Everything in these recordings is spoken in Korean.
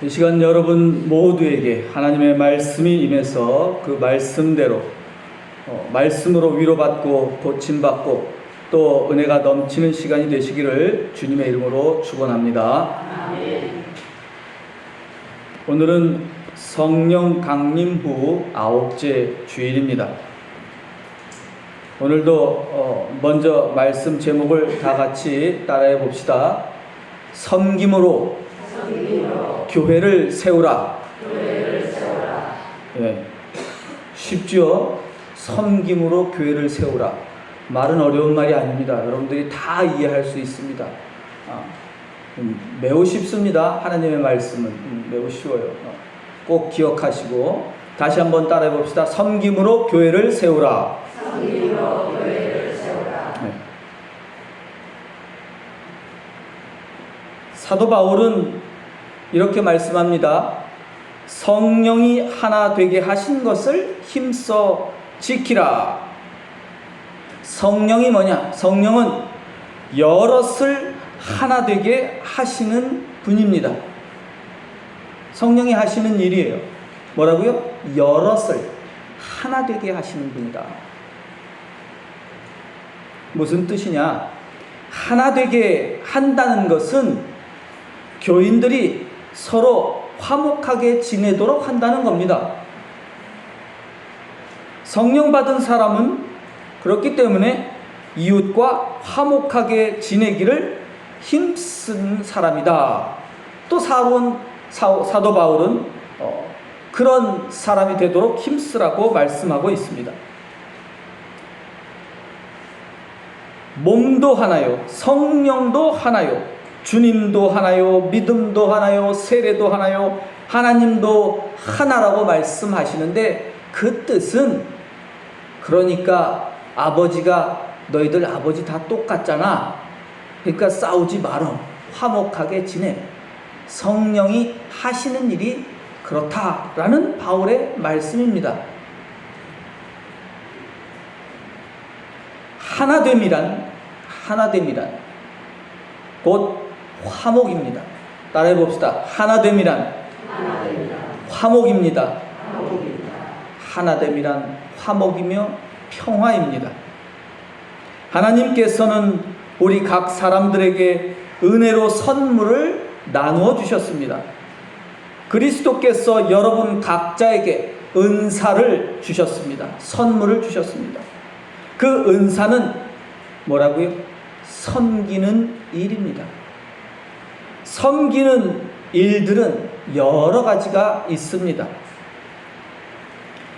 이 시간 여러분 모두에게 하나님의 말씀이 임해서 그 말씀대로 말씀으로 위로받고 고침받고 또 은혜가 넘치는 시간이 되시기를 주님의 이름으로 축원합니다. 아멘. 오늘은 성령 강림 후 9째 주일입니다. 오늘도 먼저 말씀 제목을 다 같이 따라해 봅시다. 섬김으로 교회를 세우라. 예, 쉽죠? 섬김으로 교회를 세우라. 말은 어려운 말이 아닙니다. 여러분들이 다 이해할 수 있습니다. 매우 쉽습니다. 하나님의 말씀은 매우 쉬워요. 꼭 기억하시고 다시 한번 따라해 봅시다. 섬김으로 교회를 세우라. 섬김으로 교회를 세우라. 네. 사도 바울은 이렇게 말씀합니다. 성령이 하나 되게 하신 것을 힘써 지키라. 성령이 뭐냐? 성령은 여럿을 하나 되게 하시는 분입니다. 성령이 하시는 일이에요. 뭐라고요? 여럿을 하나 되게 하시는 분이다. 무슨 뜻이냐? 하나 되게 한다는 것은 교인들이 서로 화목하게 지내도록 한다는 겁니다. 성령 받은 사람은 그렇기 때문에 이웃과 화목하게 지내기를 힘쓴 사람이다. 또 사도 바울은 그런 사람이 되도록 힘쓰라고 말씀하고 있습니다. 몸도 하나요, 성령도 하나요, 주님도 하나요, 믿음도 하나요, 세례도 하나요, 하나님도 하나라고 말씀하시는데 그 뜻은 그러니까 아버지가 너희들 아버지 다 똑같잖아. 그러니까 싸우지 말어. 화목하게 지내. 성령이 하시는 일이 그렇다라는 바울의 말씀입니다. 하나됨이란 곧 화목입니다. 따라해 봅시다. 하나됨이란 화목입니다. 하나됨이란 화목이며 평화입니다. 하나님께서는 우리 각 사람들에게 은혜로 선물을 나누어 주셨습니다. 그리스도께서 여러분 각자에게 은사를 주셨습니다. 선물을 주셨습니다. 그 은사는 뭐라고요? 섬기는 일입니다. 섬기는 일들은 여러 가지가 있습니다.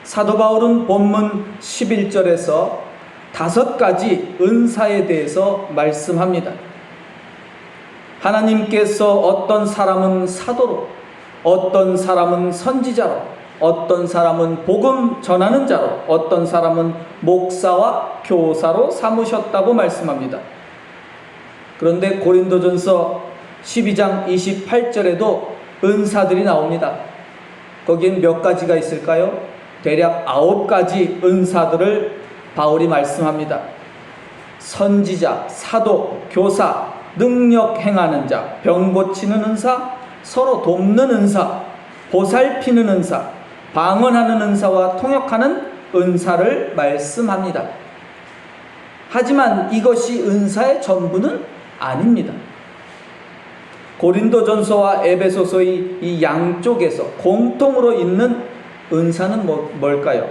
사도 바울은 본문 11절에서 5가지 은사에 대해서 말씀합니다. 하나님께서 어떤 사람은 사도로, 어떤 사람은 선지자로, 어떤 사람은 복음 전하는 자로, 어떤 사람은 목사와 교사로 삼으셨다고 말씀합니다. 그런데 고린도전서 12장 28절에도 은사들이 나옵니다. 거기엔 몇 가지가 있을까요? 대략 9가지 은사들을 바울이 말씀합니다. 선지자, 사도, 교사, 능력 행하는 자, 병 고치는 은사, 서로 돕는 은사, 보살피는 은사, 방언하는 은사와 통역하는 은사를 말씀합니다. 하지만 이것이 은사의 전부는 아닙니다. 고린도전서와 에베소서의 이 양쪽에서 공통으로 있는 은사는 뭘까요?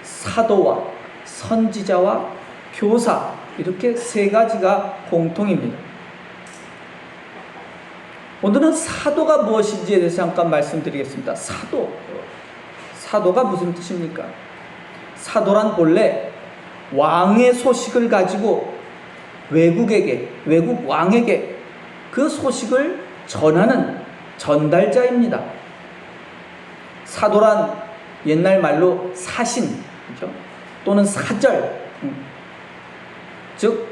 사도와 선지자와 교사, 이렇게 3가지가 공통입니다. 오늘은 사도가 무엇인지에 대해서 잠깐 말씀드리겠습니다. 사도가 무슨 뜻입니까? 사도란 본래 왕의 소식을 가지고 외국 왕에게 그 소식을 전하는 전달자입니다. 사도란 옛날 말로 사신, 그렇죠? 또는 사절, 즉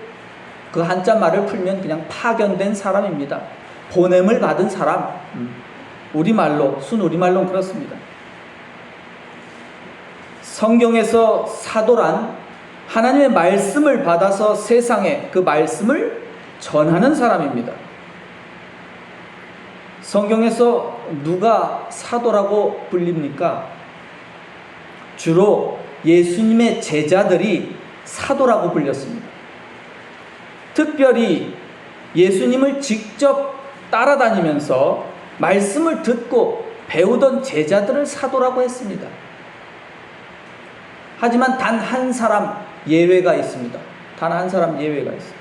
그 한자 말을 풀면 그냥 파견된 사람입니다. 보냄을 받은 사람, 우리말로, 순우리말로는 그렇습니다. 성경에서 사도란 하나님의 말씀을 받아서 세상에 그 말씀을 전하는 사람입니다. 성경에서 누가 사도라고 불립니까? 주로 예수님의 제자들이 사도라고 불렸습니다. 특별히 예수님을 직접 따라다니면서 말씀을 듣고 배우던 제자들을 사도라고 했습니다. 하지만 단 한 사람 예외가 있습니다. 단 한 사람 예외가 있습니다.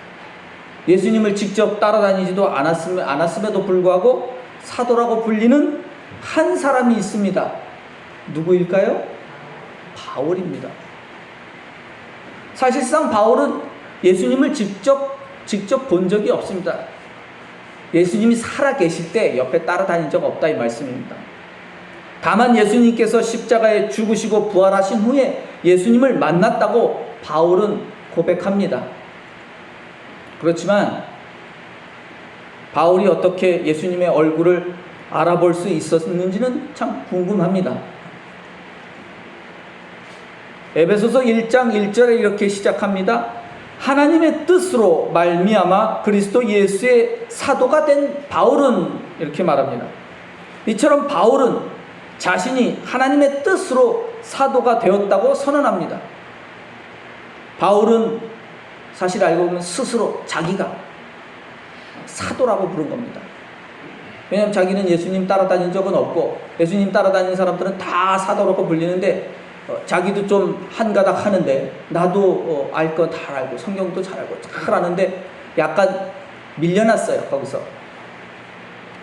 예수님을 직접 따라다니지도 않았음에도 불구하고 사도라고 불리는 한 사람이 있습니다. 누구일까요? 바울입니다. 사실상 바울은 예수님을 직접 본 적이 없습니다. 예수님이 살아 계실 때 옆에 따라다닌 적 없다 이 말씀입니다. 다만 예수님께서 십자가에 죽으시고 부활하신 후에 예수님을 만났다고 바울은 고백합니다. 그렇지만 바울이 어떻게 예수님의 얼굴을 알아볼 수 있었는지는 참 궁금합니다. 에베소서 1장 1절에 이렇게 시작합니다. 하나님의 뜻으로 말미암아 그리스도 예수의 사도가 된 바울은, 이렇게 말합니다. 이처럼 바울은 자신이 하나님의 뜻으로 사도가 되었다고 선언합니다. 바울은 사실 알고 보면 스스로 자기가 사도라고 부른 겁니다. 왜냐하면 자기는 예수님 따라다닌 적은 없고 예수님 따라다니는 사람들은 다 사도라고 불리는데 자기도 좀 한가닥 하는데 나도 알 거 다 알고 성경도 잘 알고 잘 아는데 약간 밀려났어요. 거기서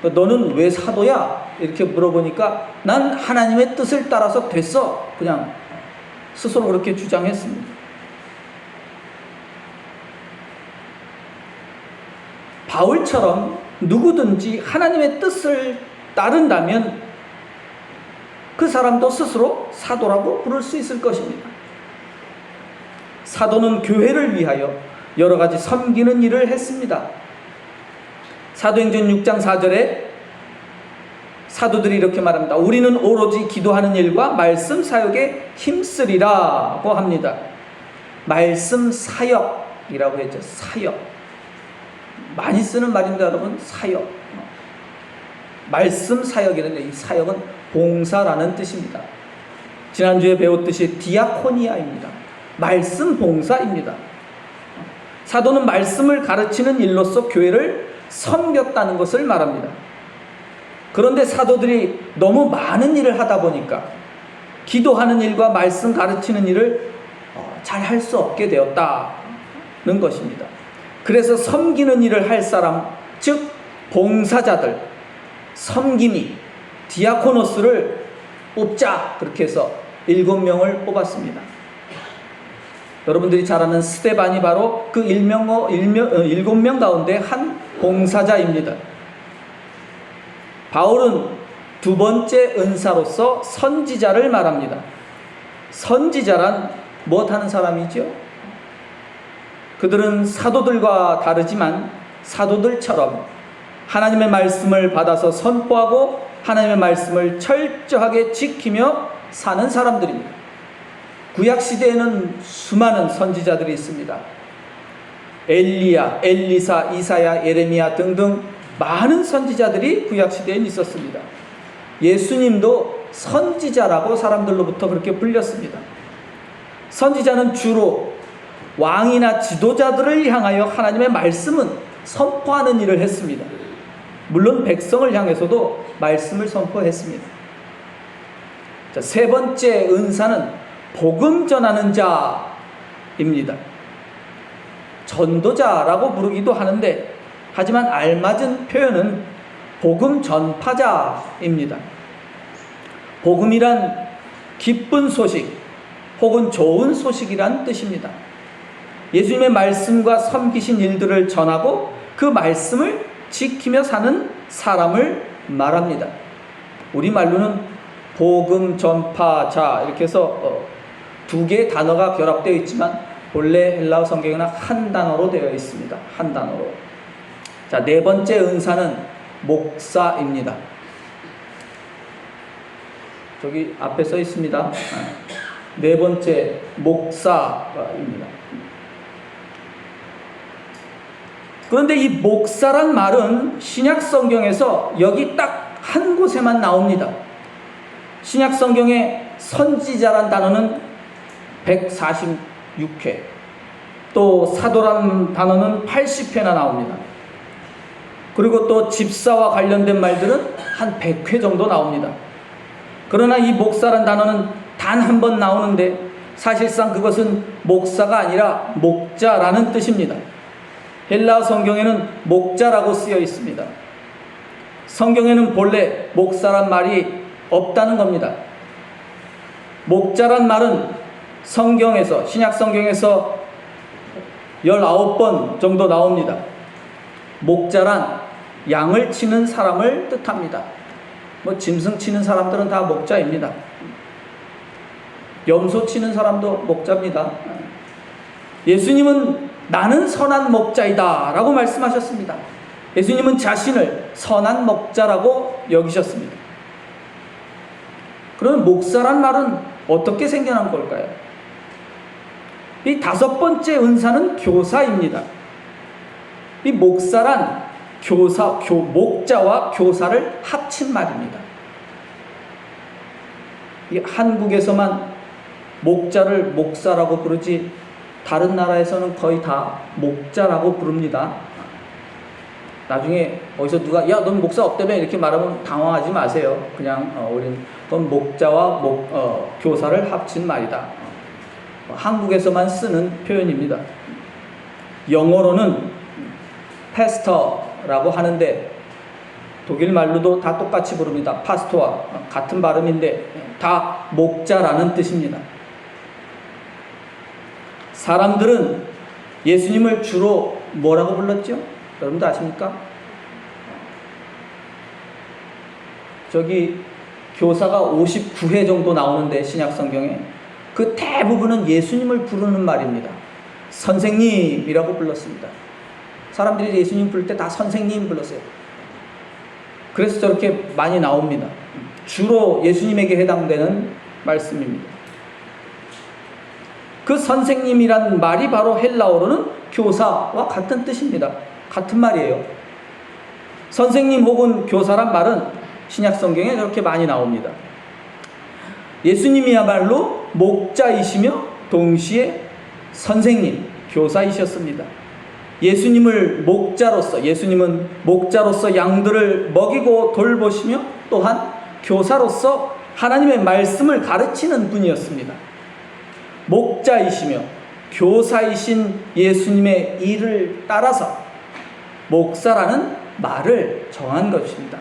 너는 왜 사도야? 이렇게 물어보니까 난 하나님의 뜻을 따라서 됐어. 그냥 스스로 그렇게 주장했습니다. 바울처럼 누구든지 하나님의 뜻을 따른다면 그 사람도 스스로 사도라고 부를 수 있을 것입니다. 사도는 교회를 위하여 여러 가지 섬기는 일을 했습니다. 사도행전 6장 4절에 사도들이 이렇게 말합니다. 우리는 오로지 기도하는 일과 말씀 사역에 힘쓰리라고 합니다. 말씀 사역이라고 했죠. 사역. 많이 쓰는 말입니다, 여러분. 사역. 말씀 사역이라는데 이 사역은 봉사라는 뜻입니다. 지난주에 배웠듯이 디아코니아입니다. 말씀 봉사입니다. 사도는 말씀을 가르치는 일로서 교회를 섬겼다는 것을 말합니다. 그런데 사도들이 너무 많은 일을 하다 보니까 기도하는 일과 말씀 가르치는 일을 잘 할 수 없게 되었다는 것입니다. 그래서 섬기는 일을 할 사람, 즉 봉사자들, 섬김이 디아코노스를 뽑자, 그렇게 해서 7명을 뽑았습니다. 여러분들이 잘 아는 스데반이 바로 그 7명 가운데 한 봉사자입니다. 바울은 두 번째 은사로서 선지자를 말합니다. 선지자란 무엇하는 사람이죠? 그들은 사도들과 다르지만 사도들처럼 하나님의 말씀을 받아서 선포하고 하나님의 말씀을 철저하게 지키며 사는 사람들입니다. 구약시대에는 수많은 선지자들이 있습니다. 엘리야, 엘리사, 이사야, 예레미야 등등 많은 선지자들이 구약시대에 있었습니다. 예수님도 선지자라고 사람들로부터 그렇게 불렸습니다. 선지자는 주로 왕이나 지도자들을 향하여 하나님의 말씀은 선포하는 일을 했습니다. 물론 백성을 향해서도 말씀을 선포했습니다. 자, 세 번째 은사는 복음 전하는 자입니다. 전도자라고 부르기도 하는데 하지만 알맞은 표현은 복음 전파자입니다. 복음이란 기쁜 소식 혹은 좋은 소식이란 뜻입니다. 예수님의 말씀과 섬기신 일들을 전하고 그 말씀을 지키며 사는 사람을 말합니다. 우리말로는 복음 전파자 이렇게 해서 두 개의 단어가 결합되어 있지만 본래 헬라어 성경에는 한 단어로 되어 있습니다. 한 단어로. 자, 네 번째 은사는 목사입니다. 저기 앞에 써 있습니다. 네 번째 목사입니다. 그런데 이 목사란 말은 신약 성경에서 여기 딱 한 곳에만 나옵니다. 신약 성경에 선지자란 단어는 146회, 또 사도란 단어는 80회나 나옵니다. 그리고 또 집사와 관련된 말들은 한 100회 정도 나옵니다. 그러나 이 목사란 단어는 단 한 번 나오는데 사실상 그것은 목사가 아니라 목자라는 뜻입니다. 헬라 성경에는 목자라고 쓰여 있습니다. 성경에는 본래 목사란 말이 없다는 겁니다. 목자란 말은 성경에서, 신약 성경에서 19번 정도 나옵니다. 목자란 양을 치는 사람을 뜻합니다. 짐승 치는 사람들은 다 목자입니다. 염소 치는 사람도 목자입니다. 예수님은 나는 선한 목자이다 라고 말씀하셨습니다. 예수님은 자신을 선한 목자라고 여기셨습니다. 그럼 목사란 말은 어떻게 생겨난 걸까요? 이 5번째 은사는 교사입니다. 이 목사란 목자와 교사를 합친 말입니다. 이 한국에서만 목자를 목사라고 부르지 다른 나라에서는 거의 다 목자라고 부릅니다. 나중에 어디서 누가 야, 넌 목사 없다며 이렇게 말하면 당황하지 마세요. 그냥 우린 그건 목자와 교사를 합친 말이다. 한국에서만 쓰는 표현입니다. 영어로는 패스터라고 하는데 독일 말로도 다 똑같이 부릅니다. 파스토와 같은 발음인데 다 목자라는 뜻입니다. 사람들은 예수님을 주로 뭐라고 불렀죠? 여러분도 아십니까? 저기 교사가 59회 정도 나오는데 신약 성경에 그 대부분은 예수님을 부르는 말입니다. 선생님이라고 불렀습니다. 사람들이 예수님 부를 때 다 선생님 불렀어요. 그래서 저렇게 많이 나옵니다. 주로 예수님에게 해당되는 말씀입니다. 그 선생님이란 말이 바로 헬라어로는 교사와 같은 뜻입니다. 같은 말이에요. 선생님 혹은 교사란 말은 신약 성경에 저렇게 많이 나옵니다. 예수님이야말로 목자이시며 동시에 선생님, 교사이셨습니다. 예수님은 목자로서 양들을 먹이고 돌보시며 또한 교사로서 하나님의 말씀을 가르치는 분이었습니다. 목자이시며 교사이신 예수님의 일을 따라서 목사라는 말을 정한 것입니다.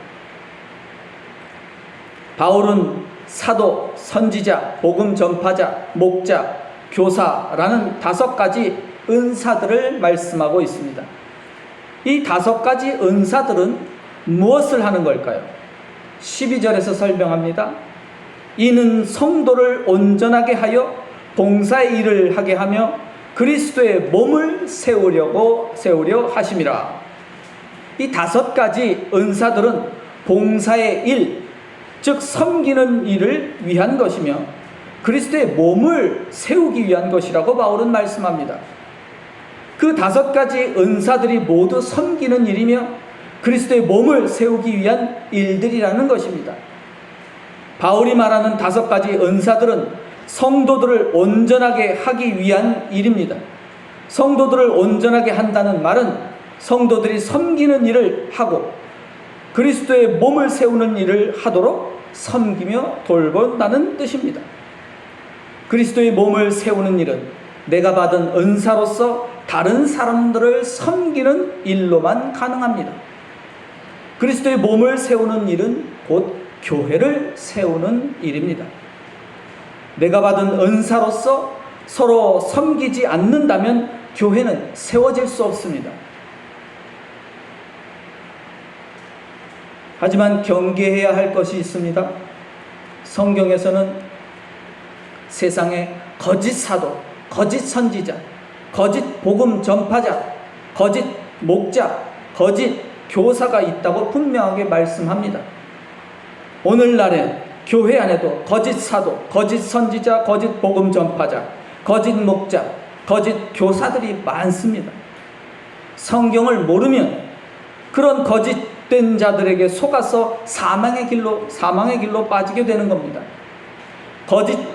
바울은 사도, 선지자, 복음 전파자, 목자, 교사라는 5가지 은사들을 말씀하고 있습니다. 이 5가지 은사들은 무엇을 하는 걸까요? 12절에서 설명합니다. 이는 성도를 온전하게 하여 봉사의 일을 하게 하며 그리스도의 몸을 세우려 하심이라. 이 5가지 은사들은 봉사의 일, 즉 섬기는 일을 위한 것이며 그리스도의 몸을 세우기 위한 것이라고 바울은 말씀합니다. 그 5가지 은사들이 모두 섬기는 일이며 그리스도의 몸을 세우기 위한 일들이라는 것입니다. 바울이 말하는 5가지 은사들은 성도들을 온전하게 하기 위한 일입니다. 성도들을 온전하게 한다는 말은 성도들이 섬기는 일을 하고 그리스도의 몸을 세우는 일을 하도록 섬기며 돌본다는 뜻입니다. 그리스도의 몸을 세우는 일은 내가 받은 은사로서 다른 사람들을 섬기는 일로만 가능합니다. 그리스도의 몸을 세우는 일은 곧 교회를 세우는 일입니다. 내가 받은 은사로서 서로 섬기지 않는다면 교회는 세워질 수 없습니다. 하지만 경계해야 할 것이 있습니다. 성경에서는 세상에 거짓 사도, 거짓 선지자, 거짓 복음 전파자, 거짓 목자, 거짓 교사가 있다고 분명하게 말씀합니다. 오늘날에 교회 안에도 거짓 사도, 거짓 선지자, 거짓 복음 전파자, 거짓 목자, 거짓 교사들이 많습니다. 성경을 모르면 그런 거짓된 자들에게 속아서 사망의 길로 빠지게 되는 겁니다.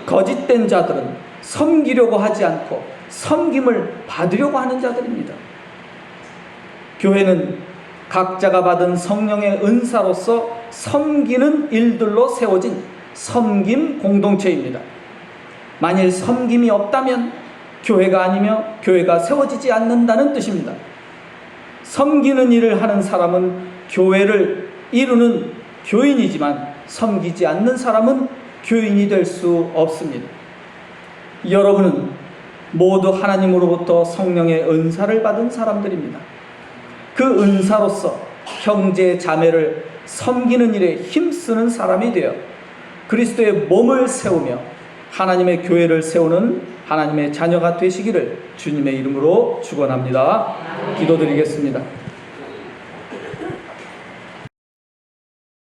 거짓된 자들은 섬기려고 하지 않고 섬김을 받으려고 하는 자들입니다. 교회는 각자가 받은 성령의 은사로서 섬기는 일들로 세워진 섬김 공동체입니다. 만일 섬김이 없다면 교회가 아니며 교회가 세워지지 않는다는 뜻입니다. 섬기는 일을 하는 사람은 교회를 이루는 교인이지만 섬기지 않는 사람은 교인이 될 수 없습니다. 여러분은 모두 하나님으로부터 성령의 은사를 받은 사람들입니다. 그 은사로서 형제 자매를 섬기는 일에 힘쓰는 사람이 되어 그리스도의 몸을 세우며 하나님의 교회를 세우는 하나님의 자녀가 되시기를 주님의 이름으로 축원합니다. 기도드리겠습니다.